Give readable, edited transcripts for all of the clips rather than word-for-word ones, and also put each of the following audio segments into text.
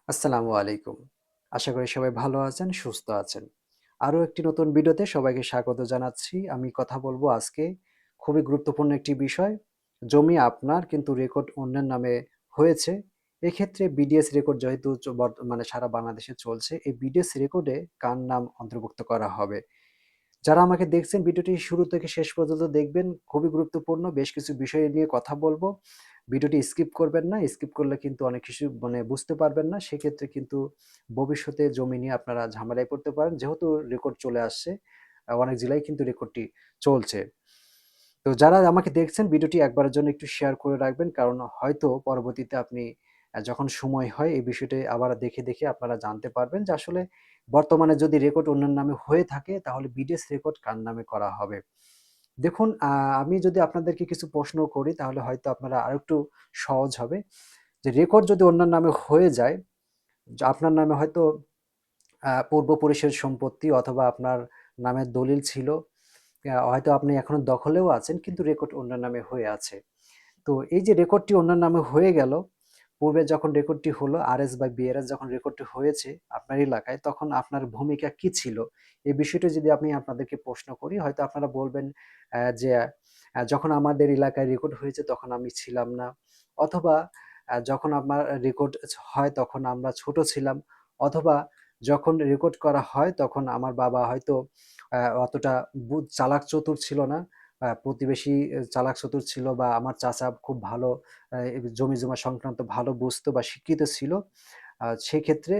আসসালামু আলাইকুম। আশা করি সবাই ভালো আছেন, সুস্থ আছেন। আরো একটি নতুন ভিডিওতে সবাইকে স্বাগত জানাচ্ছি। আমি কথা বলবো আজকে খুবই গুরুত্বপূর্ণ একটি বিষয়। জমি আপনার কিন্তু রেকর্ড অন্যের নামে হয়েছে। এক্ষেত্রে বিডিএস রেকর্ড যেহেতু মানে সারা বাংলাদেশে চলছে, এই বিডিএস রেকর্ডে কার নাম অন্তর্ভুক্ত করা হবে? যারা আমাকে দেখছেন ভিডিওটি শুরু থেকে শেষ পর্যন্ত দেখবেন। খুবই গুরুত্বপূর্ণ। বেশ কিছু বিষয় নিয়ে কথা বলবো। ভিডিওটি স্কিপ করবেন না। স্কিপ করলে কিন্তু অনেক কিছু মানে বুঝতে পারবেন না। সেক্ষেত্রে কিন্তু ভবিষ্যতে জমি নিয়ে আপনারা ঝামেলায় পড়তে পারেন। যেহেতু রেকর্ড চলে আসছে, অনেক জেলায় কিন্তু রেকর্ডটি চলছে। তো যারা আমাকে দেখছেন ভিডিওটি একবারের জন্য একটু শেয়ার করে রাখবেন। কারণ হয়তো পরবর্তীতে আপনি যখন সময় হয় এই বিষয়টি আবার দেখে আপনারা জানতে পারবেন যে আসলে বর্তমানে যদি রেকর্ড অন্যের নামে হয়ে থাকে তাহলে বিডিএস রেকর্ড কার নামে করা হবে। দেখুন আমি যদি আপনাদেরকে কিছু প্রশ্ন করি তাহলে হয়তো আপনারা আরেকটু সহজ হবে। যে রেকর্ড যদি অন্যের নামে হয়ে যায়, আপনার নামে হয়তো পূর্বপুরুষের সম্পত্তি অথবা আপনার নামের দলিল ছিল। হয়তো আপনি এখনো দখলেও আছেন কিন্তু রেকর্ড অন্যের নামে হয়ে আছে। তো এই যে রেকর্ডটি অন্যের নামে হয়ে গেল, পূর্বে যখন রেকর্ডটি হলো আরএস বা বিআরএস যখন রেকর্ডটি হয়েছে আপনার এলাকায়, তখন আপনার ভূমিকা কি ছিল? এই বিষয়টা যদি আমি আপনাদেরকে প্রশ্ন করি, হয়তো আপনারা বলবেন যে যখন আমাদের এলাকায় রেকর্ড হয়েছে তখন আমি ছিলাম না। অথবা যখন আমার রেকর্ড হয় তখন আমরা ছোট ছিলাম। অথবা যখন রেকর্ড করা হয় তখন আমার বাবা হয়তো অতটা চালাক চতুর ছিল না। প্রতিবেশী চালাক চতুর ছিল বা আমার চাচা খুব ভালো জমি-জমা সংক্রান্ত ভালো বুঝতো বা শিক্ষিত ছিল। সেক্ষেত্রে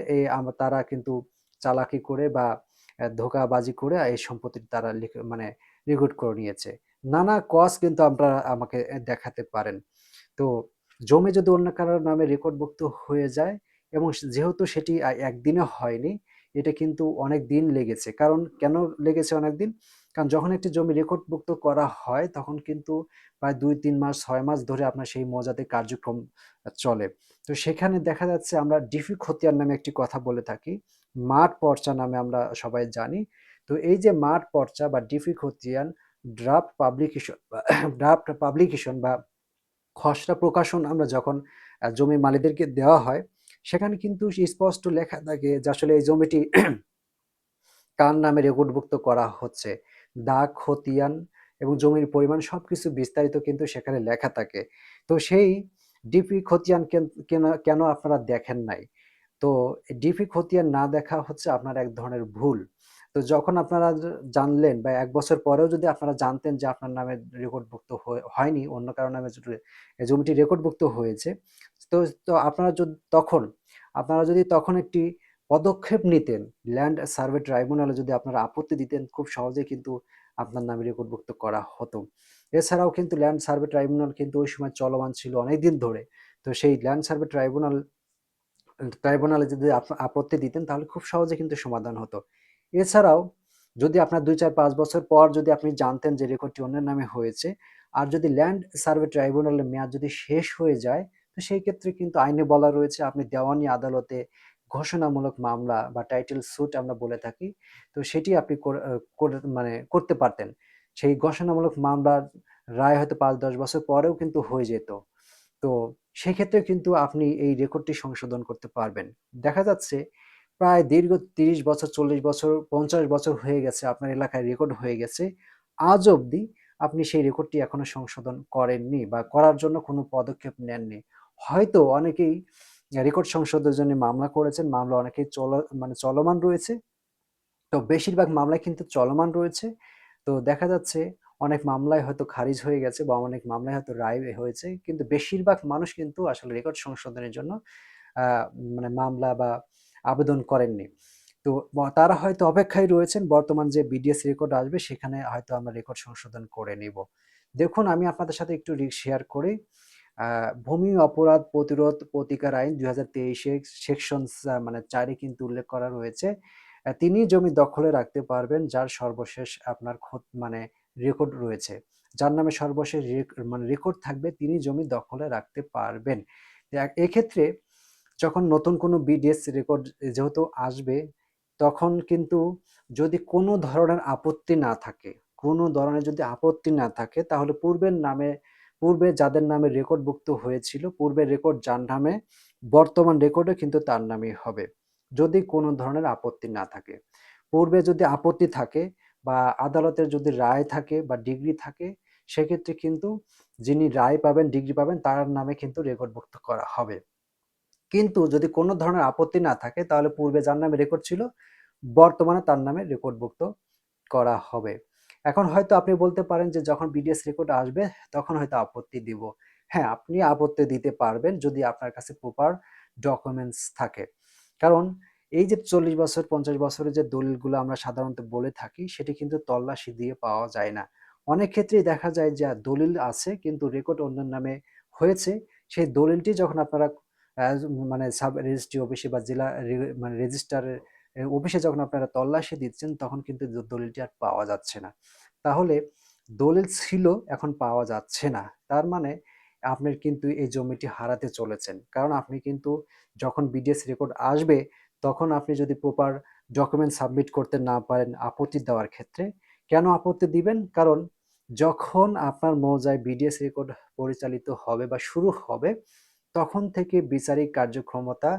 তারা কিন্তু চালাকি করে বা ধোঁকাবাজি করে এই সম্পত্তি তারা মানে রেকর্ড করে নিয়েছে। নানা কিন্তু আপনারা আমাকে দেখাতে পারেন। তো জমি যদি অন্য কারোর নামে রেকর্ডভুক্ত হয়ে যায় এবং যেহেতু সেটি একদিনে হয়নি, এটা কিন্তু অনেক দিন লেগেছে। কারণ কেন লেগেছে অনেকদিন? কারণ যখন একটি জমি রেকর্ডভুক্ত করা হয় তখন কিন্তু প্রায় ২-৩ মাস ৬ মাস ধরে আপনার সেই মৌজাতে কার্যক্রম চলে। তো সেখানে দেখা যাচ্ছে আমরা ডিফি খতিয়ান নামে একটি কথা বলে থাকি। মাঠ পর্চা নামে আমরা সবাই জানি। তো এই যে মাঠ পর্চা বা ডিফি খতিয়ান ড্রাফট পাবলিকেশন বা ড্রাফট পাবলিকেশন বা খসড়া প্রকাশন আমরা যখন জমির মালিকদেরকে দেওয়া হয়, সেখানে কিন্তু স্পষ্ট লেখা থাকে যে আসলে এই জমিটি কার নামে রেকর্ডভুক্ত করা হচ্ছে। দাগ, খতিয়ান এবং জমির পরিমাণ সবকিছু বিস্তারিত কিন্তু সেখানে লেখা থাকে। তো সেই ডিপি খতিয়ান কেন আপনারা দেখেন নাই? তো ডিপি খতিয়ান না দেখা হচ্ছে আপনার এক ধরনের ভুল। তো যখন আপনারা জানলেন বা ১ বছর পরেও যদি আপনারা জানতেন যে আপনার নামে রেকর্ডভুক্ত হয়নি, অন্য কারো নামে জমিটি রেকর্ডভুক্ত হয়েছে। তো তো আপনারা যদি তখন একটি পদক্ষেপ নিতেন, ল্যান্ড সার্ভে ট্রাইব্যুনালে যদি আপনারা আপত্তি দিতেন, খুব সহজেই কিন্তু আপনার নামে রেকর্ডভুক্ত করা হতো। এছাড়াও কিন্তু ল্যান্ড সার্ভে ট্রাইব্যুনাল কিন্তু ওই সময় চলমান ছিল অনেকদিন ধরে। তো সেই ল্যান্ড সার্ভে ট্রাইব্যুনালে যদি আপত্তি দিতেন তাহলে খুব সহজে কিন্তু সমাধান হতো। এছাড়াও যদি আপনার ২, ৪, ৫ বছর পর যদি আপনি জানতেন যে রেকর্ডটি অন্যের নামে হয়েছে, আর যদি ল্যান্ড সার্ভে ট্রাইব্যুনালের মেয়াদ যদি শেষ হয়ে যায়, তো সেই ক্ষেত্রে কিন্তু আইনে বলা রয়েছে আপনি দেওয়ানি আদালতে ঘোষণামূলক মামলা বা টাইটেল স্যুট আমরা বলে থাকি। তো সেটি আপনি মানে করতে পারতেন। সেই ঘোষণামূলক মামলার রায় হয়তো ৫-১০ বছর পরেও কিন্তু হয়ে যেত। তো সেক্ষেত্রে কিন্তু আপনি এই রেকর্ডটি সংশোধন করতে পারবেন। দেখা যাচ্ছে প্রায় দীর্ঘ ৩০ বছর, ৪০ বছর, ৫০ বছর হয়ে গেছে আপনার এলাকায় রেকর্ড হয়ে গেছে। আজ অবধি আপনি সেই রেকর্ডটি এখনো সংশোধন করেননি বা করার জন্য কোনো পদক্ষেপ নেননি। হয়তো অনেকেই রেকর্ড সংশোধনের জন্য মামলা করেছেন। মামলা অনেকেই মানে চলমান রয়েছে। তো বেশিরভাগ মামলাই কিন্তু চলমান রয়েছে। তো দেখা যাচ্ছে অনেক মামলায় হয়তো খারিজ হয়ে গেছে বা অনেক মামলায় হয়তো রায় হয়েছে। কিন্তু বেশিরভাগ মানুষ কিন্তু আসলে রেকর্ড সংশোধনের জন্য আ মানে মামলা বা আবেদন করেননি। তো তারা হয়তো অপেক্ষায় রয়েছেন বর্তমান যে বিডিএস রেকর্ড আসবে সেখানে হয়তো আমরা রেকর্ড সংশোধন করে নিব। দেখুন আমি আপনাদের সাথে একটু শেয়ার করি। আ ভূমি অপরাধ প্রতিরোধ প্রতিকার আইন ২০২৩ এর সেকশন মানে ৪ এ কিন্তু উল্লেখ করা রয়েছে। তিনিই জমি দখলে রাখতে পারবেন যার সর্বশেষ আপনার মানে রেকর্ড রয়েছে। যার নামে সর্বশেষ মানে রেকর্ড থাকবে তিনি জমি দখলে রাখতে পারবেন। এক্ষেত্রে যখন নতুন কোনো বিডিএস রেকর্ড যেহেতু আসবে, তখন কিন্তু যদি কোনো ধরনের আপত্তি না থাকে, কোনো ধরনের যদি আপত্তি না থাকে তাহলে পূর্বে যাদের নামে রেকর্ডভুক্ত হয়েছিল, পূর্বের রেকর্ড যার নামে বর্তমান রেকর্ডও কিন্তু তার নামেই হবে, যদি কোনো ধরনের আপত্তি না থাকে। পূর্বে যদি আপত্তি থাকে বা আদালতের যদি রায় থাকে বা ডিগ্রি থাকে, সেক্ষেত্রে কিন্তু যিনি রায় পাবেন, ডিগ্রি পাবেন, তার নামে কিন্তু রেকর্ডভুক্ত করা হবে। কিন্তু যদি কোনো ধরনের আপত্তি না থাকে, তাহলে পূর্বে যার নামে রেকর্ড ছিল, বর্তমানে তার নামে রেকর্ডভুক্ত করা হবে। এখন হয়তো আপনি বলতে পারেন যে যখন বিডিএস রেকর্ড আসবে তখন হয়তো আপত্তি দিব। হ্যাঁ, আপনি আপত্তি দিতে পারবেন যদি আপনার কাছে প্রপার ডকুমেন্টস থাকে। কারণ এই যে 40 বছর 50 বছরের যে দলিলগুলো আমরা সাধারণত বলে থাকি, সেটি কিন্তু তল্লাশি দিয়ে পাওয়া যায় না। অনেক ক্ষেত্রেই দেখা যায় যে দলিল আছে কিন্তু রেকর্ড অন্যের নামে হয়েছে। সেই দলিলটি যখন আপনারা মানে সাব রেজিস্ট্রি অফিসে বা জেলা মানে রেজিস্ট্রারের অফিসে যখন আপনারা তল্লাশি দিচ্ছেন, তখন কিন্তু দলিলটি আর পাওয়া যাচ্ছে না। তাহলে দলিল ছিল, এখন পাওয়া যাচ্ছে না। তার মানে আপনার কিন্তু এই জমিটি হারাতে চলেছেন। কারণ আপনি কিন্তু যখন বিডিএস রেকর্ড আসবে, তখন আপনি যদি প্রপার ডকুমেন্ট সাবমিট করতে না পারেন আপত্তি দেওয়ার ক্ষেত্রে, কেন আপত্তি দিবেন? কারণ যখন আপনার মৌজায় বিডিএস রেকর্ড পরিচালিত হবে বা শুরু হবে, তখন থেকে বিচারিক কার্যক্ষমতা,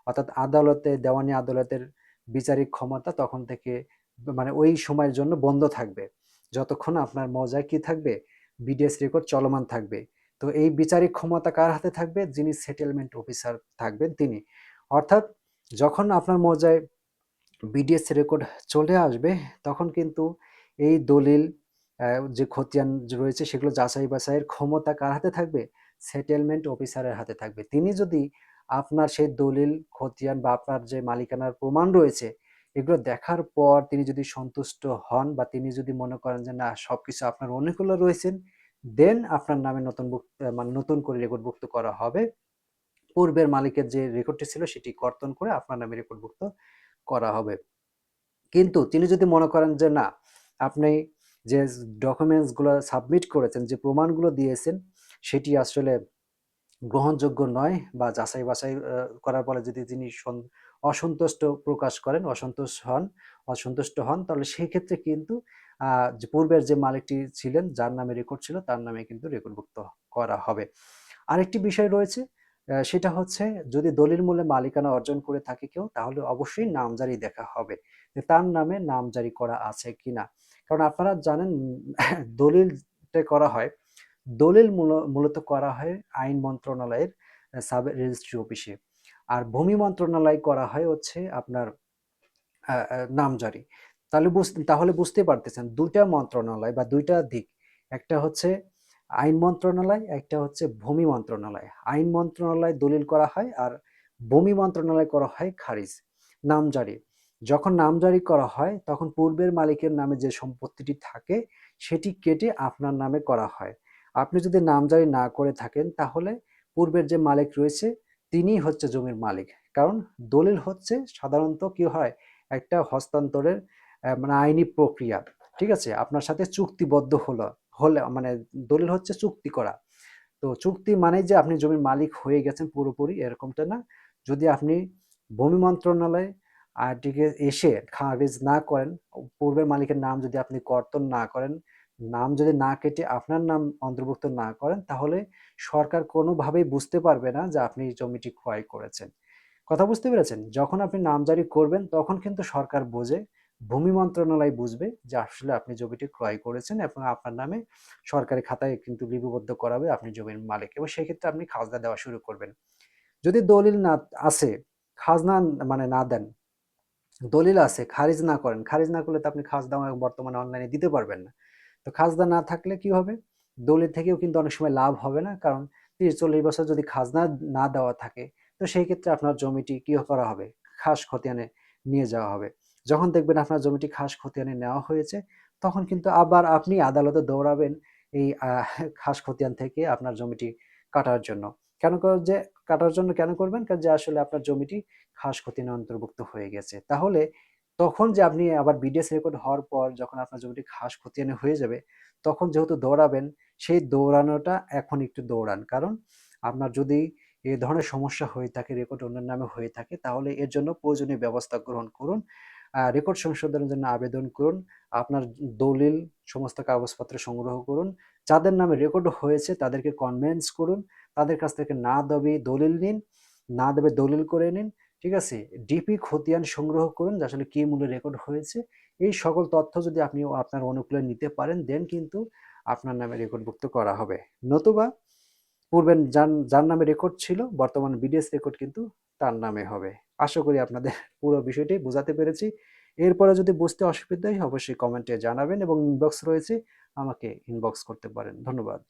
অর্থাৎ আদালতে, দেওয়ানি আদালতের বিচারিক ক্ষমতা তখন থেকে মানে ওই সময়ের জন্য বন্ধ থাকবে। যতক্ষণ আপনার মৌজায় কি থাকবে? বিডিএস রেকর্ড চলমান থাকবে। তো এই বিচারিক ক্ষমতা কার হাতে থাকবে? যিনি সেটেলমেন্ট অফিসার থাকবেন তিনি। অর্থাৎ যখন আপনার মৌজায় বিডিএস রেকর্ড চলে আসবে, তখন কিন্তু এই দলিল যে খতিয়ান রয়েছে সেগুলো যাচাই বাছাইয়ের ক্ষমতা কার হাতে থাকবে? সেটেলমেন্ট অফিসারের হাতে থাকবে। তিনি যদি আপনার সেই দলিল, খতিয়ান বা আপনার যে মালিকানার প্রমাণ রয়েছে, এগুলো দেখার পর তিনি যদি সন্তুষ্ট হন বা তিনি যদি মনে করেন যে না, সবকিছু আপনার অনুকূলে রয়েছেন, দেন আপনার নামে মানে নতুন করে রেকর্ডভুক্ত করা হবে। পূর্বের মালিকের যে রেকর্ডটি ছিল সেটি কর্তন করে আপনার নামে রেকর্ডভুক্ত করা হবে। কিন্তু তিনি যদি মনে করেন যে না, আপনি যে ডকুমেন্টস গুলো সাবমিট করেছেন, যে প্রমাণগুলো দিয়েছেন, সেটি আসলে গ্রহণযোগ্য নয় বা যাচাই বাছাই করার পরে যদি তিনি অসন্তুষ্ট প্রকাশ করেন, অসন্তুষ্ট হন, তাহলে সেই ক্ষেত্রে কিন্তু যে পূর্বের যে মালিকটি ছিলেন, যার নামে রেকর্ড ছিল, তার নামে কিন্তু রেকর্ডভুক্ত করা হবে। আরেকটি বিষয় রয়েছে, সেটা হচ্ছে যদি দলিল মূলে মালিকানা অর্জন করে থাকে কেউ, তাহলে অবশ্যই নামজারি দেখা হবে যে তার নামে নামজারি করা আছে কিনা। কারণ আপনারা জানেন দলিলটা করা হয়, দলিল মূলত করা হয় আইন মন্ত্রণালয়ের সাব রেজিস্ট্রি অফিসে। আর ভূমি মন্ত্রণালয় করা হয় হচ্ছে আপনার নামজারি। তাহলে বুঝতে পারতেছেন ২ টা মন্ত্রণালয় বা ২ টা দিক। একটা হচ্ছে আইন মন্ত্রণালয়, একটা হচ্ছে ভূমি মন্ত্রণালয়। আইন মন্ত্রণালয় দলিল করা হয় আর ভূমি মন্ত্রণালয় করা হয় খারিজ, নামজারি। যখন নামজারি করা হয় তখন পূর্বের মালিকের নামে যে সম্পত্তিটি থাকে সেটি কেটে আপনার নামে করা হয়। আপনি যদি নামজারি না করে থাকেন, তাহলে পূর্বের যে মালিক রয়েছে তিনিই হচ্ছে জমির মালিক। কারণ দলিল হচ্ছে সাধারণত কি হয়, একটা হস্তান্তরের মানে আইনি প্রক্রিয়া। ঠিক আছে? আপনার সাথে চুক্তিবদ্ধ হলে মানে দলিল হচ্ছে চুক্তি করা। তো চুক্তি মানেই যে আপনি জমির মালিক হয়ে গেছেন পুরোপুরি, এরকমটা না। যদি আপনি ভূমি মন্ত্রণালয় টিকে এসে খারিজ না করেন, পূর্বের মালিকের নাম যদি আপনি কর্তন না করেন, নাম যদি না কেটে আপনার নাম অন্তর্ভুক্ত না করেন, তাহলে সরকার কোনোভাবেই বুঝতে পারবে না যে আপনি জমিটি ক্রয় করেছেন। কথা বুঝতে পেরেছেন? যখন আপনি নামজারি করবেন তখন কিন্তু সরকার বোঝে, ভূমি মন্ত্রণালয় বুঝবে যে আসলে আপনি জমিটি ক্রয় করেছেন এবং আপনার নামে সরকারি খাতায় কিন্তু লিপিবদ্ধ করাবে আপনি জমির মালিক, এবং সেক্ষেত্রে আপনি খাজনা দেওয়া শুরু করবেন। যদি দলিল না আছে, খাজনা মানে না দেন, দলিল আছে, খারিজ না করেন, খারিজ না করলে তো আপনি খাজনা বর্তমানে অনলাইনে দিতে পারবেন না। তো খাজনা না থাকলে কি হবে? দলিল থেকেও কিন্তু অনেক সময় লাভ হবে না। কারণ ৩০-৪০ বছর যদি খাজনা না দেওয়া থাকে, তো সেই ক্ষেত্রে আপনার জমিটি কি করা হবে? খাস খতিয়ানে নিয়ে যাওয়া হবে। যখন দেখবেন আপনার জমিটি খাস খতিয়ানে নেওয়া হয়েছে, তখন কিন্তু আবার আপনি আদালতে দৌড়াবেন এই খাস খতিয়ান থেকে আপনার জমিটি কাটার জন্য। কাটার জন্য কেন করবেন? কারণ যে আসলে আপনার জমিটি খাস খতিয়ানে অন্তর্ভুক্ত হয়ে গেছে। তাহলে তখন যে আপনি আবার বিডিএস রেকর্ড হওয়ার পর যখন আপনার জমিটি খাস খতিয়ানে হয়ে যাবে, তখন যেহেতু দৌড়াবেন, সেই দৌড়ানোটা এখন একটু দৌড়ান। কারণ আপনার যদি এ ধরনের সমস্যা হয়ে থাকে, রেকর্ড অন্যের নামে হয়ে থাকে, তাহলে এর জন্য প্রয়োজনীয় ব্যবস্থা গ্রহণ করুন। রেকর্ড সংশোধনের জন্য আবেদন করুন। আপনার দলিল, সমস্ত কাগজপত্র সংগ্রহ করুন। যাদের নামে রেকর্ড হয়েছে তাদেরকে কনভিন্স করুন। তাদের কাছ থেকে না দাবি দলিল নিন। না দেবে দলিল করে নিন, ঠিক আছে? ডিপি খতিয়ান সংগ্রহ করুন যে আসলে কি মূল্যে রেকর্ড হয়েছে। এই সকল তথ্য যদি আপনি আপনার অনুকূলে নিতে পারেন দেন কিন্তু আপনার নামে রেকর্ডভুক্ত করা হবে। নতুবা পূর্বের যার নামে রেকর্ড ছিল বর্তমান বিডিএস রেকর্ড কিন্তু তার নামে হবে। আশা করি আপনাদের পুরো বিষয়টি বোঝাতে পেরেছি। এরপরে যদি বুঝতে অসুবিধা হয় অবশ্যই কমেন্টে জানাবেন এবং ইনবক্স রয়েছে, আমাকে ইনবক্স করতে পারেন। ধন্যবাদ।